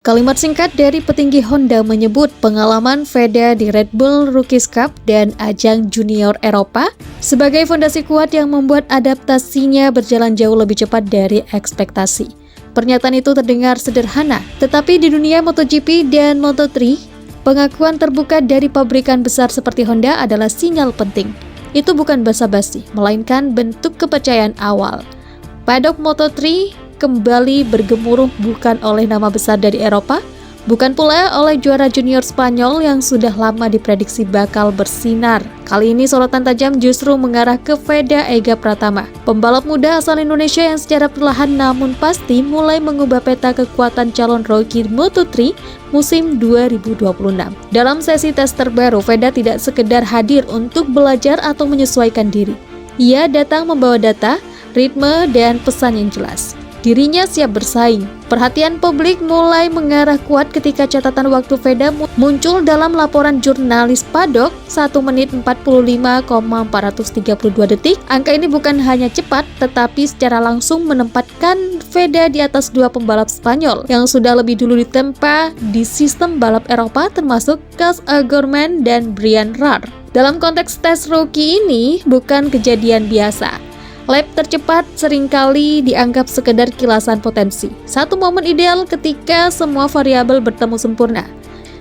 Kalimat singkat dari petinggi Honda menyebut pengalaman Veda di Red Bull Rookies Cup dan ajang junior Eropa sebagai fondasi kuat yang membuat adaptasinya berjalan jauh lebih cepat dari ekspektasi. Pernyataan itu terdengar sederhana, tetapi di dunia MotoGP dan Moto3, pengakuan terbuka dari pabrikan besar seperti Honda adalah sinyal penting. Itu bukan basa-basi, melainkan bentuk kepercayaan awal. Paddock Moto3 kembali bergemuruh bukan oleh nama besar dari Eropa, bukan pula oleh juara junior Spanyol yang sudah lama diprediksi bakal bersinar. Kali ini sorotan tajam justru mengarah ke Veda Ega Pratama, pembalap muda asal Indonesia yang secara perlahan namun pasti mulai mengubah peta kekuatan calon rookie Moto3 musim 2026. Dalam sesi tes terbaru, Veda tidak sekedar hadir untuk belajar atau menyesuaikan diri. Ia datang membawa data, ritme, dan pesan yang jelas. Dirinya siap bersaing. Perhatian publik mulai mengarah kuat ketika catatan waktu Veda muncul dalam laporan jurnalis Paddock 1 menit 45,432 detik. Angka ini bukan hanya cepat, tetapi secara langsung menempatkan Veda di atas dua pembalap Spanyol yang sudah lebih dulu ditempa di sistem balap Eropa, termasuk Kaz O'Gorman dan Brian Rar. Dalam konteks tes rookie ini bukan kejadian biasa. Lap tercepat seringkali dianggap sekedar kilasan potensi, satu momen ideal ketika semua variabel bertemu sempurna.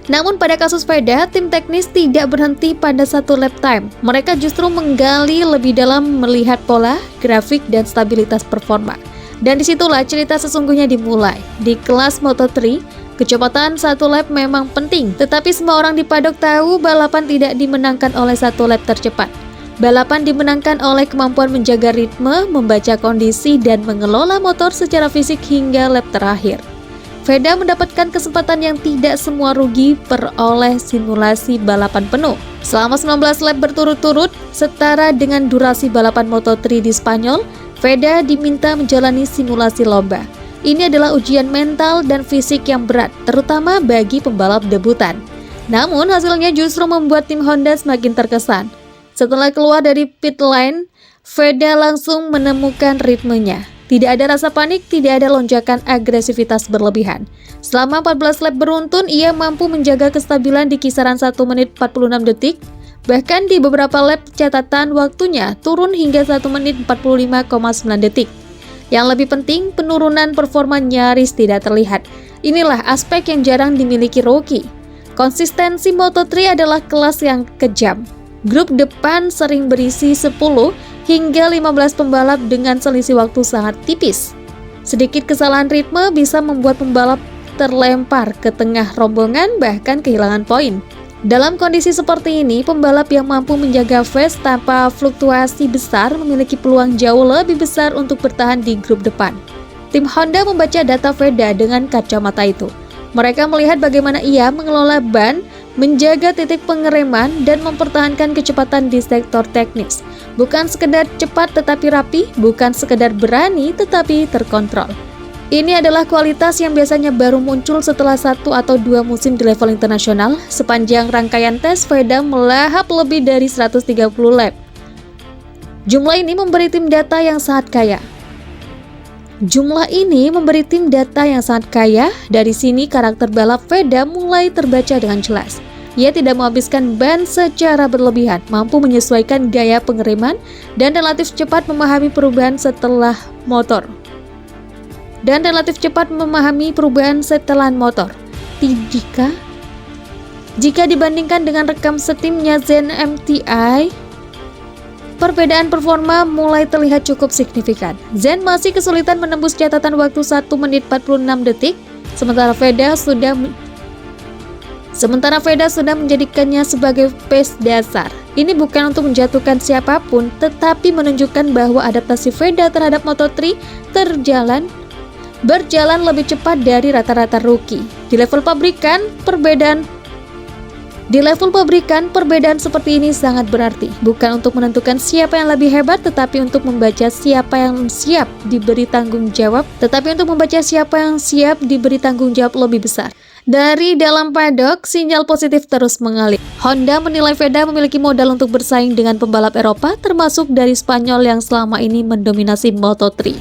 Namun pada kasus Veda, tim teknis tidak berhenti pada satu lap time. Mereka justru menggali lebih dalam, melihat pola, grafik, dan stabilitas performa. Dan disitulah cerita sesungguhnya dimulai. Di kelas Moto3, kecepatan satu lap memang penting, tetapi semua orang di paddock tahu balapan tidak dimenangkan oleh satu lap tercepat. Balapan dimenangkan oleh kemampuan menjaga ritme, membaca kondisi, dan mengelola motor secara fisik hingga lap terakhir. Veda mendapatkan kesempatan yang tidak semua rugi peroleh simulasi balapan penuh. Selama 19 lap berturut-turut, setara dengan durasi balapan Moto3 di Spanyol, Veda diminta menjalani simulasi lomba. Ini adalah ujian mental dan fisik yang berat, terutama bagi pembalap debutan. Namun hasilnya justru membuat tim Honda semakin terkesan. Setelah keluar dari pit lane, Veda langsung menemukan ritmenya. Tidak ada rasa panik, tidak ada lonjakan agresivitas berlebihan. Selama 14 lap beruntun, ia mampu menjaga kestabilan di kisaran 1 menit 46 detik. Bahkan di beberapa lap catatan waktunya turun hingga 1 menit 45,9 detik. Yang lebih penting, penurunan performa nyaris tidak terlihat. Inilah aspek yang jarang dimiliki rookie. Konsistensi Moto3 adalah kelas yang kejam. Grup depan sering berisi 10 hingga 15 pembalap dengan selisih waktu sangat tipis. Sedikit kesalahan ritme bisa membuat pembalap terlempar ke tengah rombongan, bahkan kehilangan poin. Dalam kondisi seperti ini, pembalap yang mampu menjaga pace tanpa fluktuasi besar memiliki peluang jauh lebih besar untuk bertahan di grup depan. Tim Honda membaca data Veda dengan kacamata itu. Mereka melihat bagaimana ia mengelola ban, menjaga titik pengereman, dan mempertahankan kecepatan di sektor teknis. Bukan sekedar cepat tetapi rapi, bukan sekedar berani tetapi terkontrol. Ini adalah kualitas yang biasanya baru muncul setelah 1 atau 2 musim di level internasional. Sepanjang rangkaian tes, Veda melahap lebih dari 130 lap. Jumlah ini memberi tim data yang sangat kaya. Dari sini karakter balap Veda mulai terbaca dengan jelas. Ia tidak menghabiskan ban secara berlebihan, mampu menyesuaikan gaya pengereman, dan relatif cepat memahami perubahan setelan motor. Jika dibandingkan dengan rekam setimnya Zen MTI, perbedaan performa mulai terlihat cukup signifikan. Zen masih kesulitan menembus catatan waktu 1 menit 46 detik, sementara Veda sudah menjadikannya sebagai pace dasar. Ini bukan untuk menjatuhkan siapapun, tetapi menunjukkan bahwa adaptasi Veda terhadap Moto3 berjalan lebih cepat dari rata-rata rookie. Di level pabrikan, perbedaan seperti ini sangat berarti. Bukan untuk menentukan siapa yang lebih hebat, tetapi untuk membaca siapa yang siap diberi tanggung jawab lebih besar. Dari dalam paddock, sinyal positif terus mengalir. Honda menilai Veda memiliki modal untuk bersaing dengan pembalap Eropa, termasuk dari Spanyol yang selama ini mendominasi Moto3.